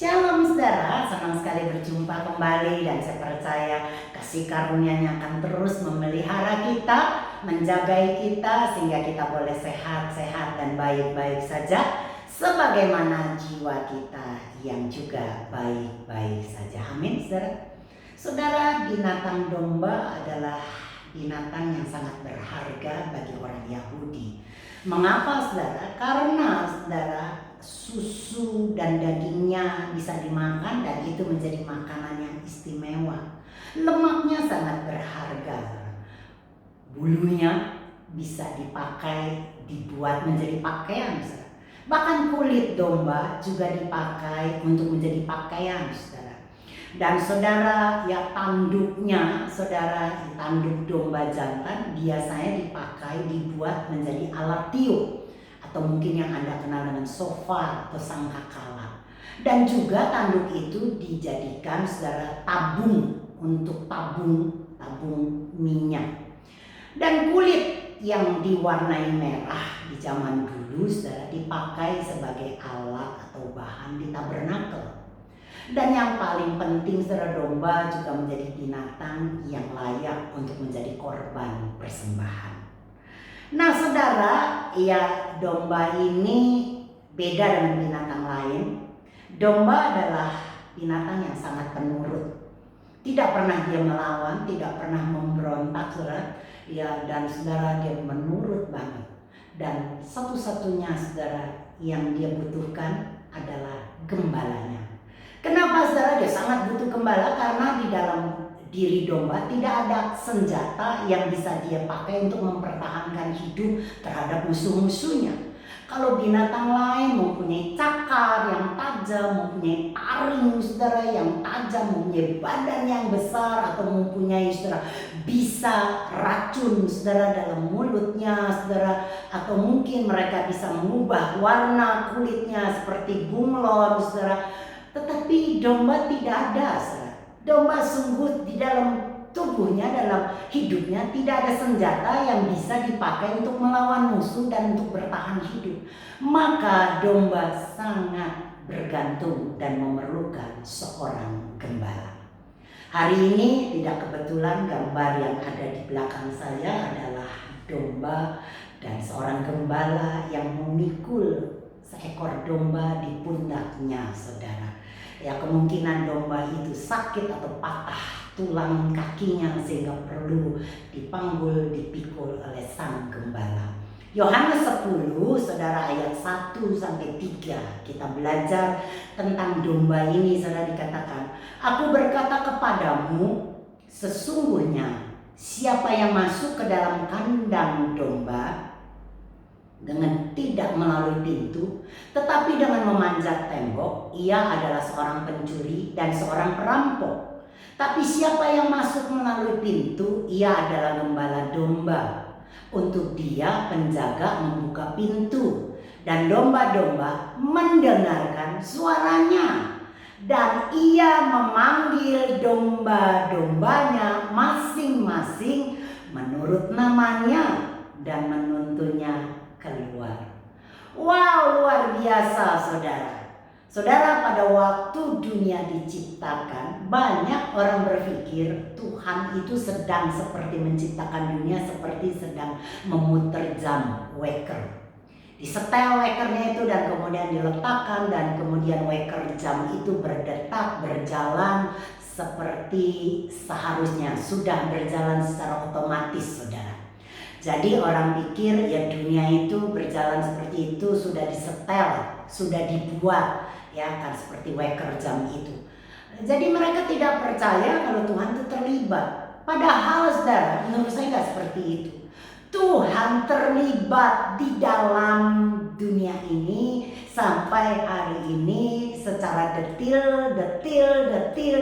Shalom saudara, senang sekali berjumpa kembali dan saya percaya kasih karunia-Nya akan terus memelihara kita, menjagai kita sehingga kita boleh sehat-sehat dan baik-baik saja sebagaimana jiwa kita yang juga baik-baik saja. Amin saudara. Saudara, binatang domba adalah binatang yang sangat berharga bagi orang Yahudi. Mengapa saudara? Karena saudara, susu dan dagingnya bisa dimakan dan itu menjadi makanan yang istimewa. Lemaknya sangat berharga. Bulunya bisa dipakai, dibuat menjadi pakaian. Bahkan kulit domba juga dipakai untuk menjadi pakaian, saudara. Dan saudara, ya tanduknya, saudara, tanduk domba jantan biasanya dipakai, dibuat menjadi alat tiup. Atau mungkin yang Anda kenal dengan sofa atau sangkakala. Dan juga tanduk itu dijadikan saudara tabung untuk tabung minyak. Dan kulit yang diwarnai merah di zaman dulu saudara dipakai sebagai alat atau bahan di tabernakel. Dan yang paling penting saudara, domba juga menjadi binatang yang layak untuk menjadi korban persembahan. Nah saudara, ya domba ini beda dengan binatang lain. Domba adalah binatang yang sangat penurut. Tidak pernah dia melawan, tidak pernah memberontak saudara. Ya, dan saudara, dia menurut banget. Dan satu-satunya saudara yang dia butuhkan adalah gembalanya. Kenapa saudara dia sangat butuh gembala? Karena di dalam diri domba tidak ada senjata yang bisa dia pakai untuk mempertahankan hidup terhadap musuh-musuhnya. Kalau binatang lain mempunyai cakar yang tajam, mempunyai taring saudara yang tajam, mempunyai badan yang besar, atau mempunyai saudara bisa racun saudara dalam mulutnya saudara, atau mungkin mereka bisa mengubah warna kulitnya seperti bunglon saudara. Tetapi domba tidak ada saudara. Domba sungguh di dalam tubuhnya, dalam hidupnya tidak ada senjata yang bisa dipakai untuk melawan musuh dan untuk bertahan hidup. Maka domba sangat bergantung dan memerlukan seorang gembala. Hari ini tidak kebetulan gambar yang ada di belakang saya adalah domba dan seorang gembala yang memikul seekor domba di pundaknya saudara. Ya, kemungkinan domba itu sakit atau patah tulang kakinya sehingga perlu dipanggul, dipikul oleh sang gembala. Yohanes 10 saudara ayat 1-3 kita belajar tentang domba ini. Saudara, dikatakan, "Aku berkata kepadamu, sesungguhnya siapa yang masuk ke dalam kandang domba dengan tidak melalui pintu, tetapi dengan memanjat tembok, ia adalah seorang pencuri dan seorang perampok. Tapi siapa yang masuk melalui pintu, ia adalah gembala domba. Untuk dia penjaga membuka pintu, dan domba-domba mendengarkan suaranya. Dan ia memanggil domba-dombanya masing-masing menurut namanya dan menuntunnya keluar." Wow, luar biasa saudara. Saudara, pada waktu dunia diciptakan, banyak orang berpikir Tuhan itu sedang seperti menciptakan dunia seperti sedang memutar jam waker. Disetel wakernya itu dan kemudian diletakkan, dan kemudian waker jam itu berdetak, berjalan seperti seharusnya, sudah berjalan secara otomatis saudara. Jadi orang pikir ya dunia itu berjalan seperti itu, sudah disetel, sudah dibuat, ya kan, seperti waker jam itu. Jadi mereka tidak percaya kalau Tuhan itu terlibat. Padahal saudara, menurut saya nggak seperti itu. Tuhan terlibat di dalam dunia ini sampai hari ini secara detil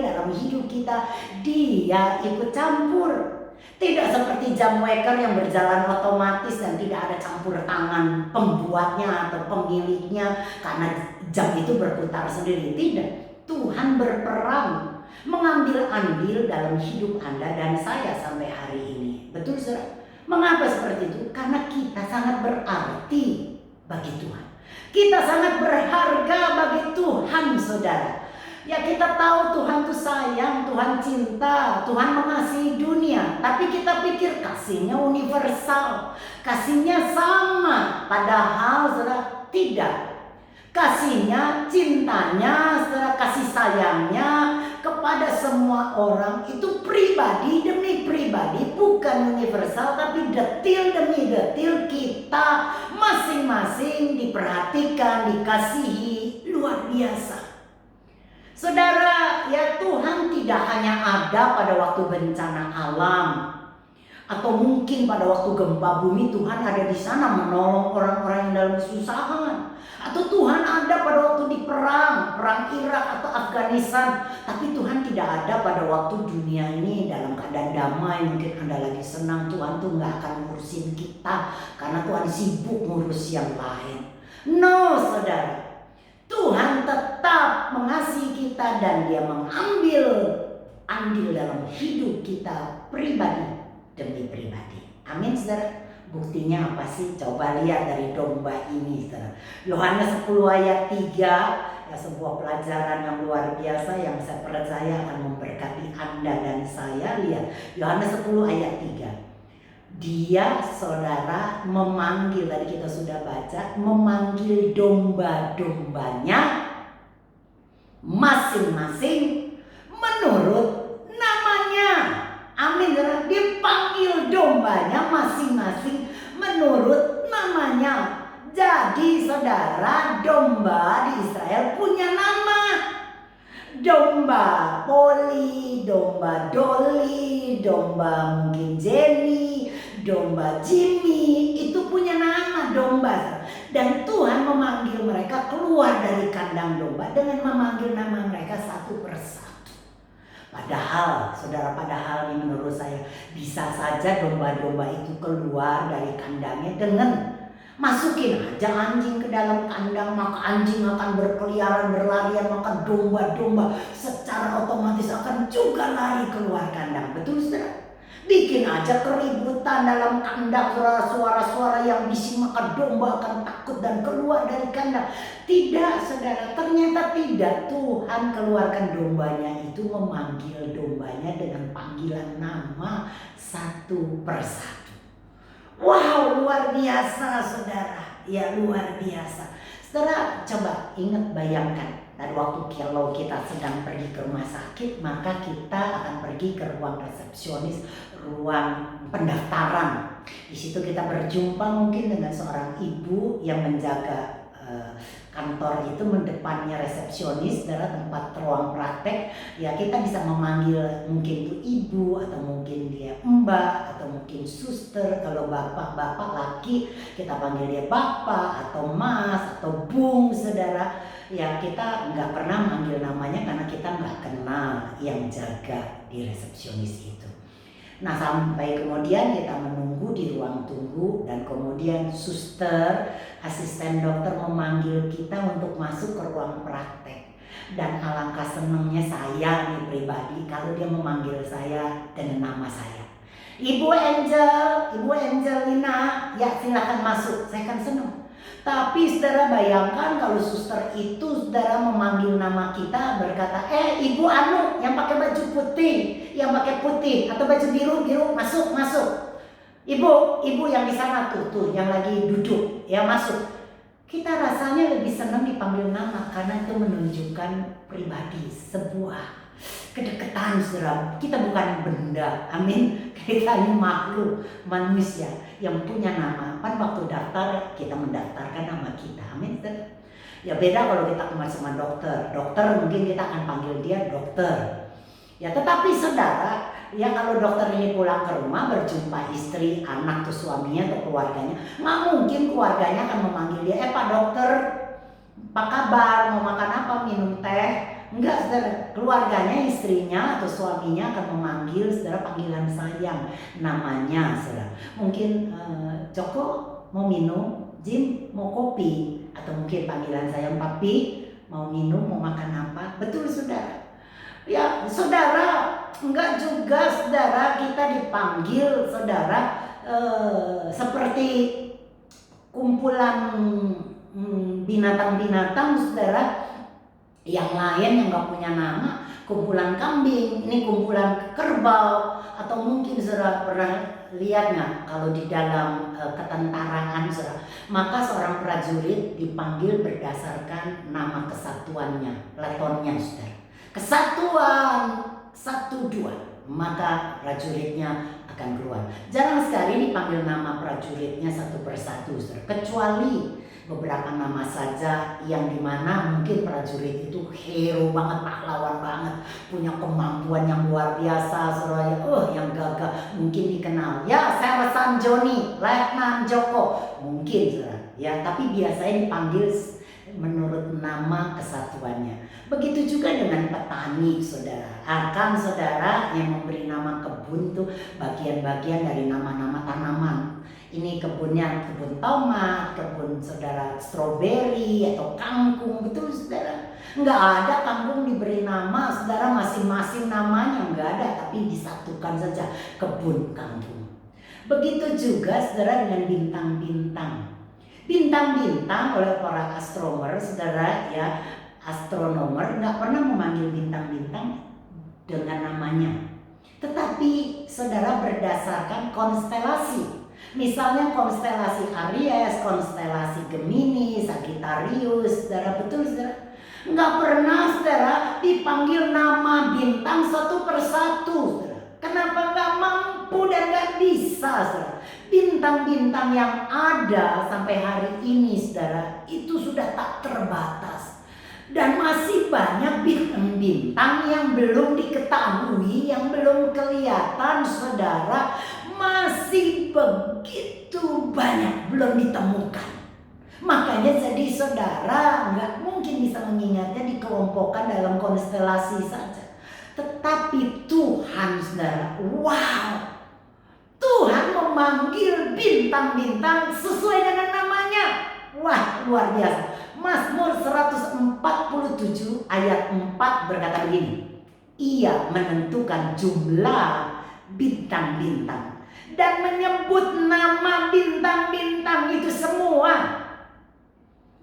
dalam hidup kita. Dia ikut campur. Tidak seperti jam waker yang berjalan otomatis dan tidak ada campur tangan pembuatnya atau pemiliknya karena jam itu berputar sendiri. Tidak, Tuhan berperan, mengambil andil dalam hidup Anda dan saya sampai hari ini. Betul saudara? Mengapa seperti itu? Karena kita sangat berarti bagi Tuhan. Kita sangat berharga bagi Tuhan saudara. Ya kita tahu Tuhan tuh sayang, Tuhan cinta, Tuhan mengasihi dunia. Tapi kita pikir kasihnya universal, kasihnya sama. Padahal saudara tidak. Kasihnya, cintanya, saudara, kasih sayangnya kepada semua orang itu pribadi demi pribadi, bukan universal, tapi detil demi detil kita masing-masing diperhatikan, dikasihi, luar biasa. Saudara, ya Tuhan tidak hanya ada pada waktu bencana alam, atau mungkin pada waktu gempa bumi Tuhan ada di sana menolong orang-orang yang dalam kesusahan. Atau Tuhan ada pada waktu di perang Irak atau Afghanistan. Tapi Tuhan tidak ada pada waktu dunia ini dalam keadaan damai. Mungkin Anda lagi senang, Tuhan tuh gak akan ngurusin kita karena Tuhan sibuk ngurus yang lain. No saudara, Tuhan tetap mengasihi kita dan Dia mengambil andil dalam hidup kita pribadi demi pribadi. Amin saudara. Buktinya apa sih? Coba lihat dari domba ini saudara. Yohanes 10 ayat 3, ya sebuah pelajaran yang luar biasa yang saya percaya akan memberkati Anda dan saya. Lihat Yohanes 10 ayat 3. Dia saudara memanggil, tadi kita sudah baca, memanggil domba-dombanya masing-masing menurut namanya. Amin saudara, dipanggil dombanya masing-masing menurut namanya. Jadi saudara, domba di Israel punya nama. Domba Poli, domba Dolly, domba mungkin Jenny, domba Jimmy, itu punya nama domba. Dan Tuhan memanggil mereka keluar dari kandang domba dengan memanggil nama mereka satu persatu. Padahal, saudara, ini menurut saya bisa saja domba-domba itu keluar dari kandangnya dengan masukin aja anjing ke dalam kandang, maka anjing akan berkeliaran, berlarian, maka domba-domba secara otomatis akan juga lari keluar kandang. Betul saudara? Bikin aja keributan dalam kandang, suara-suara yang bising, maka domba akan takut dan keluar dari kandang. Tidak saudara, ternyata tidak. Tuhan keluarkan dombanya itu, memanggil dombanya dengan panggilan nama satu persatu. Wow, luar biasa saudara. Ya luar biasa. Saudara coba ingat, bayangkan. Dan waktu kalau kita sedang pergi ke rumah sakit, maka kita akan pergi ke ruang resepsionis, ruang pendaftaran. Di situ kita berjumpa mungkin dengan seorang ibu yang menjaga kantor itu, mendepannya resepsionis, adalah tempat ruang praktek. Ya kita bisa memanggil mungkin itu ibu, atau mungkin dia mbak, atau mungkin suster. Kalau bapak laki, kita panggil dia bapak atau mas atau bung saudara. Ya kita nggak pernah manggil namanya karena kita nggak kenal yang jaga di resepsionis itu. Nah sampai kemudian kita menunggu di ruang tunggu, dan kemudian suster, asisten dokter memanggil kita untuk masuk ke ruang praktek. Dan alangkah senangnya saya nih pribadi kalau dia memanggil saya dengan nama saya. Ibu Angel, Ibu Angelina, ya silakan masuk, saya akan senang. Tapi saudara bayangkan kalau suster itu saudara memanggil nama kita, berkata, Ibu Anu yang pakai baju putih, yang pakai putih atau baju biru, masuk. Ibu yang di sana tuh yang lagi duduk, ya masuk. Kita rasanya lebih senang dipanggil nama karena itu menunjukkan pribadi, sebuah kedekatan saudara. Kita bukan benda, amin. Kita ini makhluk manusia yang punya nama. Kan waktu daftar kita mendaftarkan nama kita, amin. Ya beda kalau kita kemarin sama dokter mungkin kita akan panggil dia dokter. Ya tetapi saudara, ya kalau dokter ini pulang ke rumah berjumpa istri, anak atau suaminya atau keluarganya, nggak mungkin keluarganya akan memanggil dia, Pak Dokter, apa kabar, mau makan apa, minum teh. Enggak saudara, keluarganya, istrinya atau suaminya akan memanggil saudara panggilan sayang, namanya saudara. Mungkin Joko mau minum, Jim mau kopi, atau mungkin panggilan sayang Papi mau minum, mau makan apa. Betul saudara. Ya saudara, enggak juga saudara kita dipanggil saudara seperti kumpulan binatang-binatang saudara Yang lain yang gak punya nama, kumpulan kambing, ini kumpulan kerbau, atau mungkin saudara pernah lihat nggak kalau di dalam ketentaraan saudara, maka seorang prajurit dipanggil berdasarkan nama kesatuannya, letonnya saudara. Kesatuan 1, 2, maka prajuritnya akan keluar. Jarang sekali dipanggil nama prajuritnya satu persatu saudara, kecuali beberapa nama saja yang dimana mungkin prajurit itu hero banget, pahlawan banget, punya kemampuan yang luar biasa, saudara, yang gagah mungkin dikenal. Ya, Sersan Joni, Letnan Joko, mungkin saudara. Ya, tapi biasanya dipanggil menurut nama kesatuannya. Begitu juga dengan petani saudara. Akan saudara yang memberi nama kebun tuh bagian-bagian dari nama-nama tanaman. Ini kebunnya kebun tomat, kebun saudara stroberi atau kangkung, betul saudara. Nggak ada kangkung diberi nama saudara masing-masing namanya, nggak ada, tapi disatukan saja kebun kangkung. Begitu juga saudara dengan bintang-bintang. Bintang-bintang oleh para astronomer saudara ya, astronomer nggak pernah memanggil bintang-bintang dengan namanya, tetapi saudara berdasarkan konstelasi. Misalnya konstelasi Aries, konstelasi Gemini, Sagittarius, saudara, betul saudara? Nggak pernah saudara dipanggil nama bintang satu persatu saudara. Kenapa nggak mampu dan nggak bisa saudara? Bintang-bintang yang ada sampai hari ini saudara itu sudah tak terbatas. Dan masih banyak bintang-bintang yang belum diketahui, yang belum kelihatan saudara. Masih begitu banyak belum ditemukan. Makanya jadi saudara nggak mungkin bisa mengingatnya dikelompokkan dalam konstelasi saja. Tetapi Tuhan saudara, wow, Tuhan memanggil bintang-bintang sesuai dengan namanya. Wah, luar biasa. Mazmur 147 ayat 4 berkata begini, Ia menentukan jumlah bintang-bintang dan menyebut nama bintang-bintang itu semua.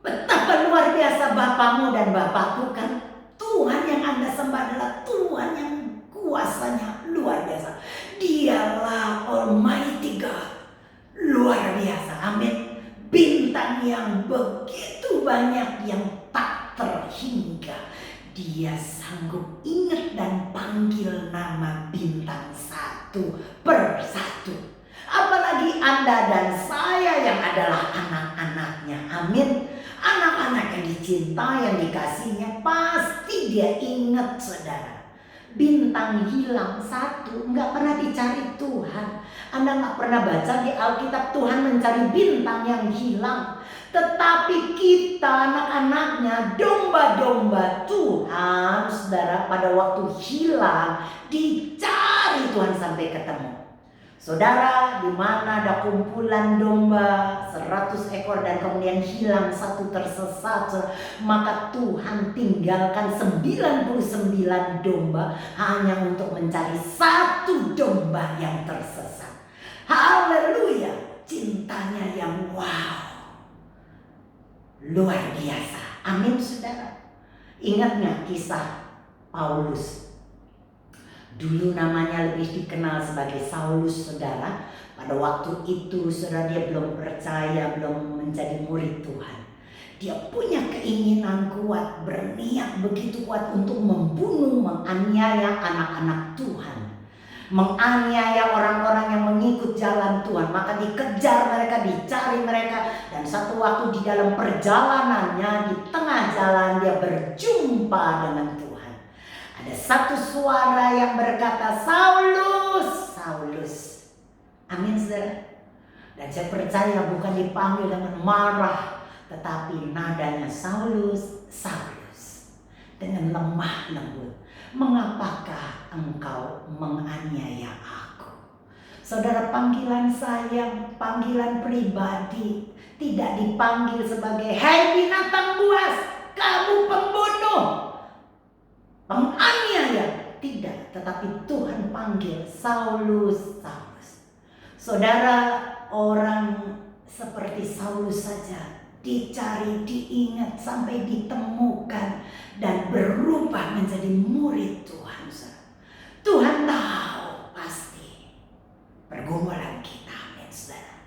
Betapa luar biasa Bapamu dan Bapakku kan. Tuhan yang Anda sembah adalah Tuhan yang kuasanya luar biasa. Dialah Almighty God. Luar biasa, amin. Bintang yang begitu banyak yang tak terhingga. Dia sanggup ingat dan panggil nama bintang satu persatu. Apalagi Anda dan saya yang adalah anak-anaknya. Amin. Anak-anak yang dicintai, yang dikasihnya, pasti dia ingat saudara. Bintang hilang satu, nggak pernah dicari Tuhan. Anda nggak pernah baca di Alkitab Tuhan mencari bintang yang hilang. Tetapi kita anak-anaknya, domba-domba Tuhan saudara, pada waktu hilang dicari Tuhan sampai ketemu. Saudara, di mana ada kumpulan domba 100 ekor dan kemudian hilang satu tersesat, maka Tuhan tinggalkan 99 domba hanya untuk mencari satu domba yang tersesat. Haleluya, cintanya yang wow, luar biasa. Amin saudara. Ingat nggak kisah Paulus? Dulu namanya lebih dikenal sebagai Saulus saudara. Pada waktu itu saudara dia belum percaya, belum menjadi murid Tuhan. Dia punya keinginan kuat, berniat begitu kuat untuk membunuh, menganiaya anak-anak Tuhan. Menganiaya orang-orang yang mengikut jalan Tuhan. Maka dikejar mereka, dicari mereka. Dan satu waktu di dalam perjalanannya, di tengah jalan dia berjumpa dengan Tuhan. Ada satu suara yang berkata, Saulus, Saulus. Amin saudara. Dan saya percaya bukan dipanggil dengan marah, tetapi nadanya Saulus, Saulus. Dengan lemah lembut. Mengapakah engkau menganiaya aku? Saudara, panggilan sayang, panggilan pribadi, tidak dipanggil sebagai, hei binatang buas, kamu pembunuh, penganiaya. Tidak, tetapi Tuhan panggil Saulus, Saulus. Saudara, orang seperti Saulus saja dicari, diingat sampai ditemukan. dan berubah menjadi murid Tuhan. Saudara. Tuhan tahu pasti pergumulan kita, amin saudara.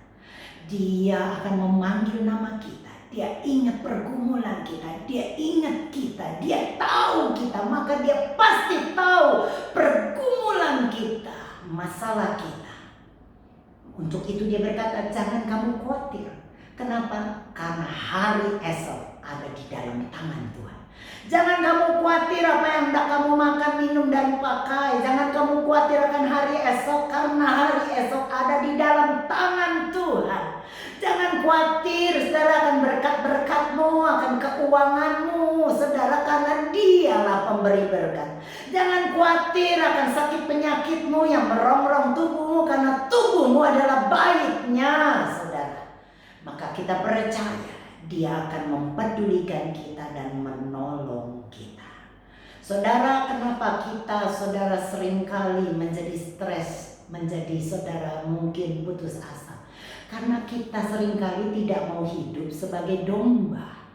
Dia akan memanggil nama kita. Dia ingat pergumulan kita, dia ingat kita, dia tahu kita, maka dia pasti tahu pergumulan kita, masalah kita. Untuk itu dia berkata, jangan kamu khawatir. Kenapa? Karena hari esok ada di dalam tangan Tuhan. Jangan kamu khawatir apa yang hendak kamu makan, minum, dan pakai. Jangan kamu khawatir akan hari esok, karena hari esok ada di dalam tangan Tuhan. Jangan khawatir saudara akan berkat-berkatmu, akan keuanganmu saudara, karena dialah pemberi berkat. Jangan khawatir akan sakit penyakitmu yang merongrong tubuhmu, karena tubuhmu adalah baiknya saudara. Maka kita percaya dia akan mempedulikan kita dan menolong kita. Saudara, kenapa kita saudara seringkali menjadi stres, menjadi saudara mungkin putus asa? Karena kita seringkali tidak mau hidup sebagai domba.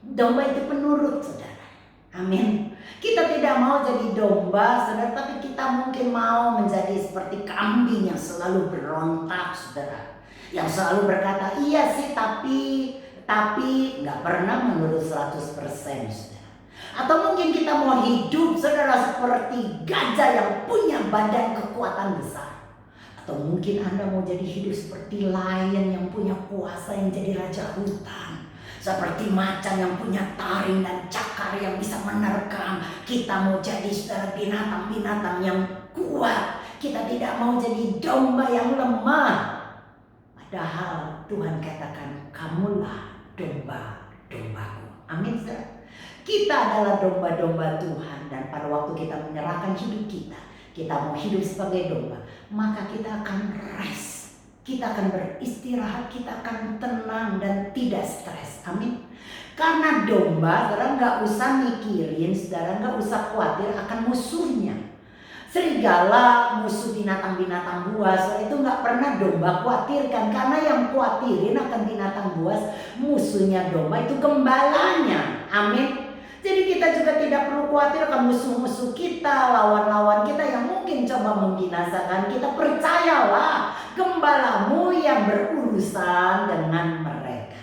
Domba itu penurut saudara. Amin. Kita tidak mau jadi domba saudara, tapi kita mungkin mau menjadi seperti kambing yang selalu berontak saudara. Yang selalu berkata, iya sih tapi nggak pernah menurut 100% saudara. Atau mungkin kita mau hidup saudara seperti gajah yang punya badan kekuatan besar. Atau mungkin Anda mau jadi hidup seperti lion yang punya kuasa, yang jadi raja hutan. Seperti macan yang punya taring dan cakar yang bisa menerkam. Kita mau jadi saudara binatang-binatang yang kuat. Kita tidak mau jadi domba yang lemah. Padahal Tuhan katakan, kamulah domba-dombaku. Amin saudara. Kita adalah domba-domba Tuhan, dan pada waktu kita menyerahkan hidup kita mau hidup sebagai domba, maka kita akan rest, kita akan beristirahat, kita akan tenang dan tidak stres. Amin. Karena domba, saudara nggak usah mikirin, saudara nggak usah khawatir akan musuhnya. Serigala, musuh binatang-binatang buas, itu nggak pernah domba khawatirkan, karena yang khawatirin akan binatang buas, musuhnya domba itu gembalanya. Amin. Jadi kita juga tidak perlu khawatir akan musuh-musuh kita, lawan-lawan kita yang mungkin coba membinasakan kita. Percayalah, gembalamu yang berurusan dengan mereka.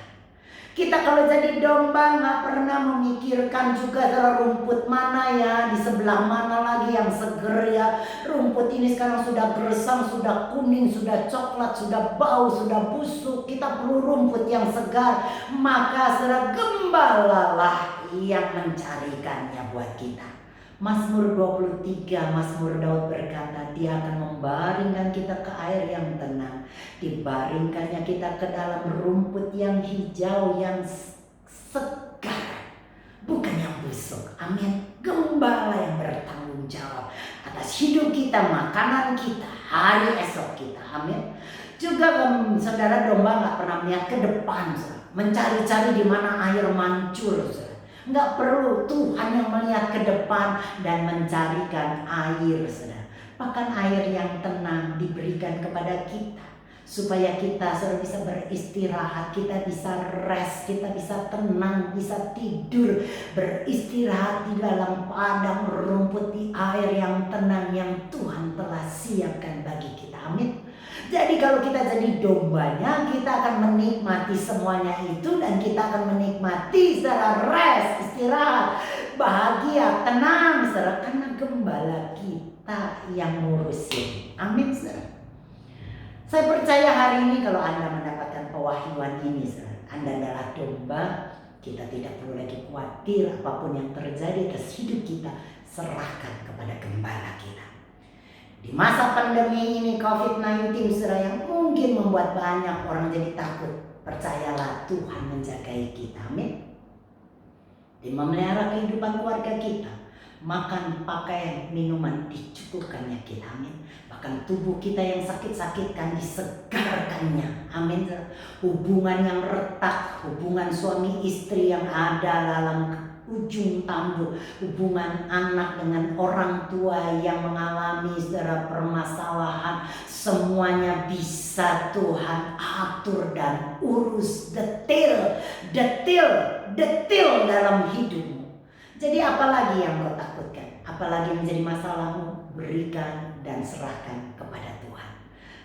Kita kalau jadi domba nggak pernah memikirkan juga rumput mana ya, di sebelah mana lagi yang seger ya. Rumput ini sekarang sudah gersang, sudah kuning, sudah coklat, sudah bau, sudah busuk. Kita perlu rumput yang segar. Maka saudara, gembalalah yang mencarikannya buat kita. Mazmur 23, Mazmur Daud berkata, dia akan membaringkan kita ke air yang tenang. Dibaringkannya kita ke dalam rumput yang hijau, yang segar, bukan yang busuk. Amin. Gembala yang bertanggung jawab atas hidup kita, makanan kita, hari esok kita. Amin. Juga saudara, domba gak pernah melihat ke depan, mencari-cari di mana air mancur. Nggak perlu, Tuhan yang melihat ke depan dan mencarikan air saudara. Bahkan air yang tenang diberikan kepada kita, supaya kita saudara bisa beristirahat, kita bisa rest, kita bisa tenang, bisa tidur, beristirahat di dalam padang rumput di air yang tenang yang Tuhan telah siapkan bagi kita. Amin. Jadi kalau kita jadi dombanya, kita akan menikmati semuanya itu, dan kita akan menikmati secara rest, istirahat, bahagia, tenang, saudara, karena gembala kita yang ngurusin. Amin, saudara. Saya percaya hari ini kalau Anda mendapatkan pewahyuan ini, saudara, Anda adalah domba. Kita tidak perlu lagi khawatir apapun yang terjadi atas hidup kita, serahkan kepada gembala kita. Di masa pandemi ini COVID-19 saudara, yang mungkin membuat banyak orang jadi takut, percayalah Tuhan menjagai kita. Amin. Dia memelihara kehidupan keluarga kita, makan, pakaian, minuman dicukupkannya kita. Amin. Bahkan tubuh kita yang sakit-sakitkan disegarkannya. Amin. Hubungan yang retak, hubungan suami istri yang ada dalam ujung tanduk, hubungan anak dengan orang tua yang mengalami saudara permasalahan, semuanya bisa Tuhan atur dan urus detail dalam hidupmu. Jadi apalagi yang kau takutkan, apalagi menjadi masalahmu, berikan dan serahkan kepada Tuhan,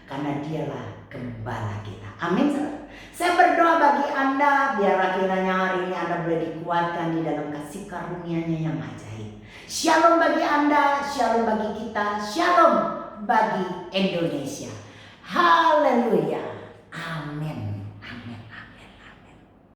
karena Dialah gembala kita. Amin saudara. Saya berdoa bagi Anda, biarlah kiranya hari ini Anda boleh dikuatkan di dalam kasih karunia-Nya yang ajaib. Shalom bagi Anda, shalom bagi kita, shalom bagi Indonesia. Haleluya. Amin.